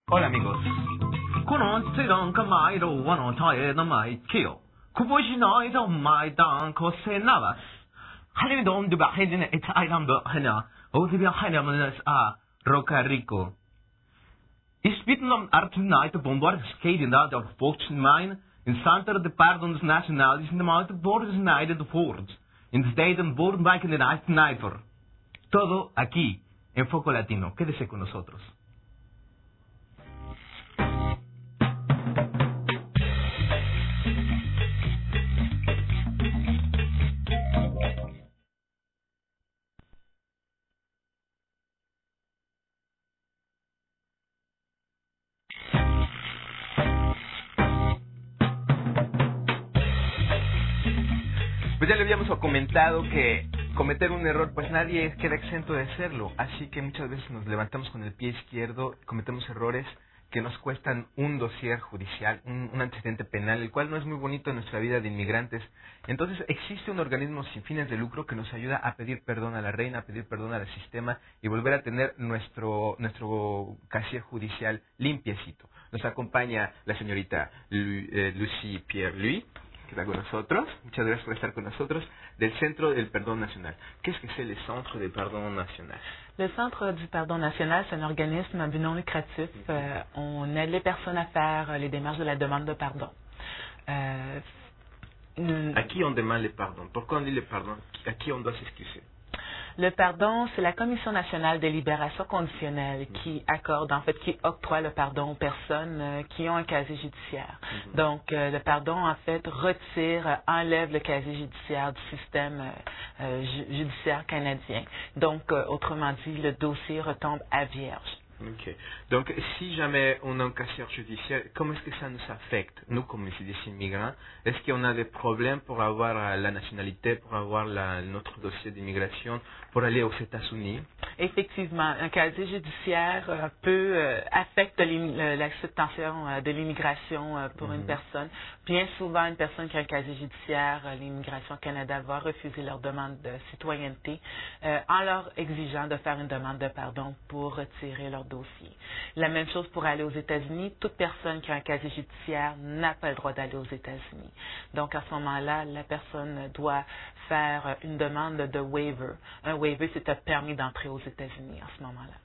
Hola amigos. この世界が毎度の絶えのない木をくぼしないと毎段こせなばす。Hallo dom de bagene et aidan bagena. O de bagena manas a Roca Rico. Is bitten om Artenite de bombard skaten da de Volksen Mine in Santa de Pardons Nationalis in de Mounte Borders Nide de Ford. In de steden Bodenwijk in de Nijver. Todo aquí en Foco Latino. Quédese con nosotros. Pues ya le habíamos comentado que cometer un error, pues nadie queda exento de hacerlo. Así que muchas veces nos levantamos con el pie izquierdo, cometemos errores que nos cuestan un dossier judicial, un antecedente penal, el cual no es muy bonito en nuestra vida de inmigrantes. Entonces existe un organismo sin fines de lucro que nos ayuda a pedir perdón a la reina, a pedir perdón al sistema y volver a tener nuestro casier judicial limpiecito. Nos acompaña la señorita Lucie Pierre-Louis, que está con nosotros. Muchas gracias por estar con nosotros, del Centro del Perdón Nacional. Qu'est-ce que c'est le Centre du Pardon National? Le Centre du Pardon National, c'est un organisme à but non lucratif. On aide les personnes à faire les démarches de la demande de pardon. À qui on demande le pardon? Pourquoi on dit le pardon? À qui on doit s'excuser? Le pardon, c'est la Commission nationale de libération conditionnelle qui accorde, en fait, qui octroie le pardon aux personnes qui ont un casier judiciaire. Donc, le pardon, en fait, enlève le casier judiciaire du système judiciaire canadien. Donc, autrement dit, le dossier retombe à vierge. Ok. Donc, si jamais on a un casier judiciaire, comment est-ce que ça nous affecte, nous, comme des immigrants? Est-ce qu'on a des problèmes pour avoir la nationalité, pour avoir notre dossier d'immigration, pour aller aux États-Unis? Effectivement, un casier judiciaire affecte l'acceptation de l'immigration pour une personne. Bien souvent, une personne qui a un casier judiciaire, l'Immigration Canada va refuser leur demande de citoyenneté en leur exigeant de faire une demande de pardon pour retirer leur dossier. La même chose pour aller aux États-Unis. Toute personne qui a un casier judiciaire n'a pas le droit d'aller aux États-Unis. Donc, à ce moment-là, la personne doit faire une demande de waiver. Un waiver, c'est un permis d'entrer aux États-Unis à ce moment-là.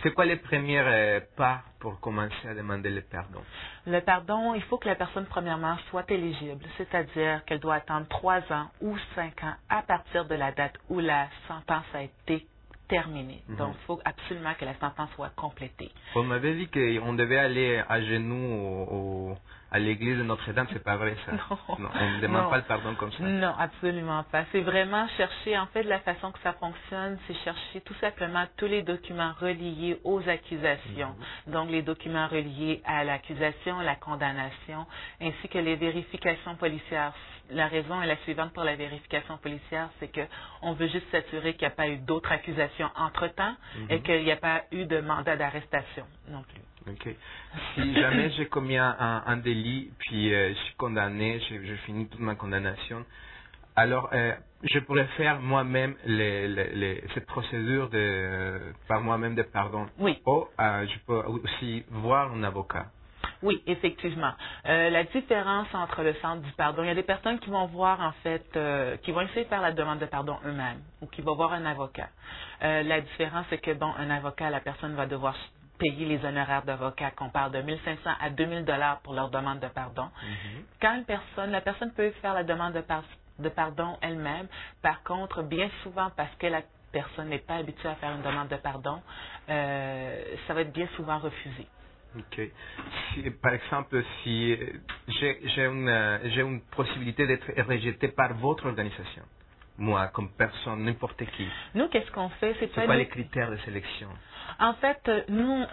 C'est quoi les premiers pas pour commencer à demander le pardon? Le pardon, il faut que la personne, premièrement, soit éligible, c'est-à-dire qu'elle doit attendre 3 ans ou 5 ans à partir de la date où la sentence a été terminée. Donc, il faut absolument que la sentence soit complétée. On m'avait dit qu'on devait aller à genoux à l'église de Notre-Dame, c'est pas vrai ça? Non, on ne demande pas le pardon comme ça. Non, absolument pas. C'est vraiment chercher, en fait, la façon que ça fonctionne, c'est chercher tout simplement tous les documents reliés aux accusations. Donc, les documents reliés à l'accusation, la condamnation, ainsi que les vérifications policières. La raison est la suivante pour la vérification policière, c'est que on veut juste s'assurer qu'il n'y a pas eu d'autres accusations entre-temps et qu'il n'y a pas eu de mandat d'arrestation non plus. Ok. Si jamais j'ai commis un délit, puis je suis condamné, je finis toute ma condamnation, alors je pourrais faire moi-même cette procédure par moi-même de pardon. Oui. Ou je peux aussi voir un avocat. Oui, effectivement. La différence entre le centre du pardon, il y a des personnes qui vont voir, en fait, qui vont essayer de faire la demande de pardon eux-mêmes ou qui vont voir un avocat. La différence, c'est que, bon, un avocat, la personne va devoir payer les honoraires d'avocat, qu'on parle de 1 500 à 2 000 $ pour leur demande de pardon. Quand la personne peut faire la demande de pardon elle-même. Par contre, bien souvent, parce que la personne n'est pas habituée à faire une demande de pardon, ça va être bien souvent refusé. Ok. Par exemple, si j'ai une possibilité d'être rejeté par votre organisation, moi, comme personne, n'importe qui. Nous, qu'est-ce qu'on fait? C'est quoi les critères de sélection? En fait, nous,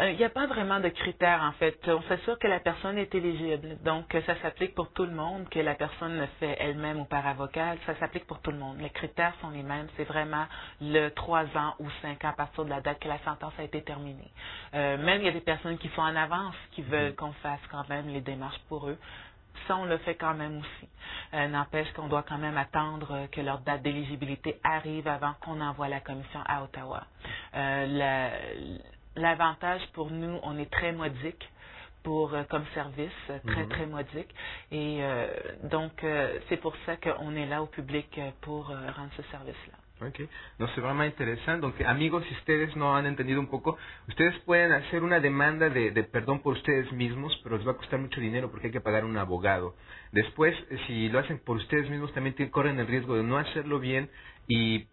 il n'y a pas vraiment de critères, en fait. On s'assure que la personne est éligible. Donc, ça s'applique pour tout le monde, que la personne le fait elle-même ou par avocat. Ça s'applique pour tout le monde. Les critères sont les mêmes. C'est vraiment le 3 ans ou 5 ans à partir de la date que la sentence a été terminée. Même, il y a des personnes qui sont en avance, qui veulent qu'on fasse quand même les démarches pour eux. Ça, on le fait quand même aussi. N'empêche qu'on doit quand même attendre que leur date d'éligibilité arrive avant qu'on envoie la commission à Ottawa. l'avantage pour nous, on est très modique comme service, très modique. Et donc, c'est pour ça qu'on est là au public pour rendre ce service-là. Ok, no sé, vraiment interesante. Donc, amigos, si ustedes no han entendido un poco, ustedes pueden hacer una demanda de perdón por ustedes mismos, pero les va a costar mucho dinero porque hay que pagar un abogado. Después, si lo hacen por ustedes mismos, también corren el riesgo de no hacerlo bien y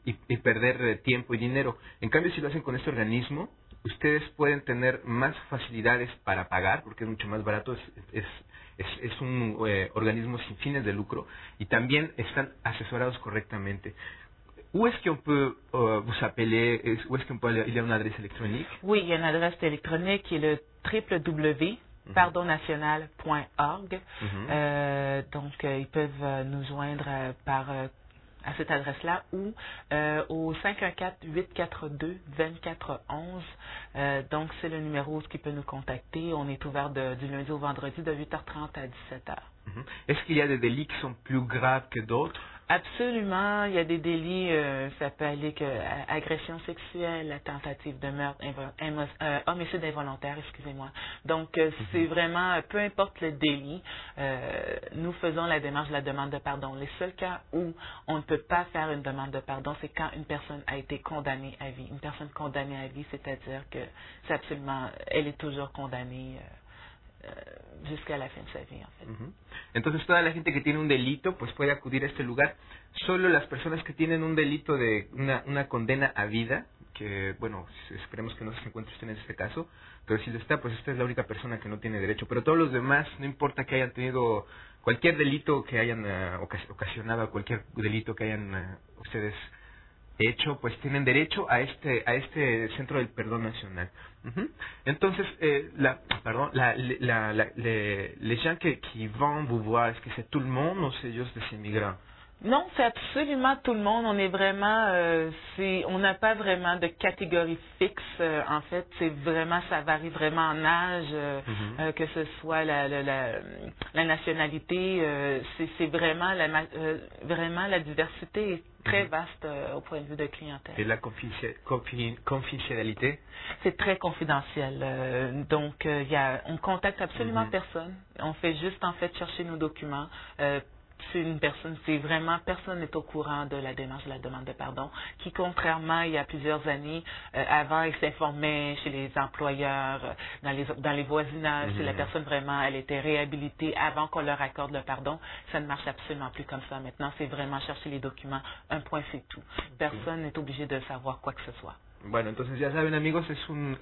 perder tiempo y dinero. En cambio, si lo hacen con este organismo, ustedes pueden tener más facilidades para pagar, porque es mucho más barato, es un organismo sin fines de lucro, y también están asesorados correctamente. Où est-ce qu'on peut vous appeler? Où est-ce qu'on peut aller? Il y a une adresse électronique? Oui, il y a une adresse électronique qui est le www.pardonnational.org. Donc, ils peuvent nous joindre à cette adresse-là ou au 514-842-2411. Donc, c'est le numéro qui peut nous contacter. On est ouvert du lundi au vendredi de 8h30 à 17h. Est-ce qu'il y a des délits qui sont plus graves que d'autres? Absolument, il y a des délits, ça peut aller que agression sexuelle, tentative de meurtre, homicide involontaire, excusez-moi. Donc, c'est vraiment, peu importe le délit, nous faisons la démarche de la demande de pardon. Les seuls cas où on ne peut pas faire une demande de pardon, c'est quand une personne a été condamnée à vie. Une personne condamnée à vie, c'est-à-dire que c'est absolument, elle est toujours condamnée jusqu'à la fin de sa vie, en fait. Entonces, toda la gente que tiene un delito, pues puede acudir a este lugar. Solo las personas que tienen un delito de una condena a vida, que, bueno, esperemos que no se encuentre usted en este caso, pero si lo está, pues usted es la única persona que no tiene derecho. Pero todos los demás, no importa que hayan tenido cualquier delito que hayan ocasionado, cualquier delito que hayan ustedes hecho, pues tienen derecho a este Centro del Perdón Nacional. Entonces, les gens qui vont vous voir, est-ce que c'est tout le monde ou c'est juste des immigrants? Non, c'est absolument tout le monde. On est vraiment, on n'a pas vraiment de catégorie fixe. En fait, c'est vraiment, ça varie vraiment en âge, que ce soit la nationalité. C'est vraiment la diversité est très vaste au point de vue de clientèle. Et la confidentialité? C'est très confidentiel. Donc, on contacte absolument personne. On fait juste en fait chercher nos documents. C'est une personne, c'est vraiment, personne n'est au courant de la démarche de la demande de pardon, qui contrairement il y a plusieurs années, avant il s'informait chez les employeurs, dans les voisinages, si la personne vraiment, elle était réhabilitée avant qu'on leur accorde le pardon, ça ne marche absolument plus comme ça. Maintenant, c'est vraiment chercher les documents, un point c'est tout. Personne n'est obligé de savoir quoi que ce soit. Bueno, entonces ya saben, amigos, es un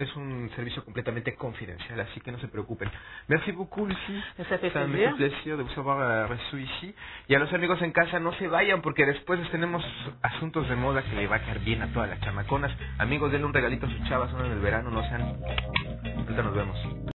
servicio completamente confidencial, así que no se preocupen. Merci beaucoup, Lucie. Ça fait me plaisir. fait plaisir de vous avoir reçu ici. Y a los amigos en casa, no se vayan, porque después tenemos asuntos de moda que le va a caer bien a todas las chamaconas. Amigos, denle un regalito a sus chavas, ahora en el verano, no sean... Ahorita nos vemos.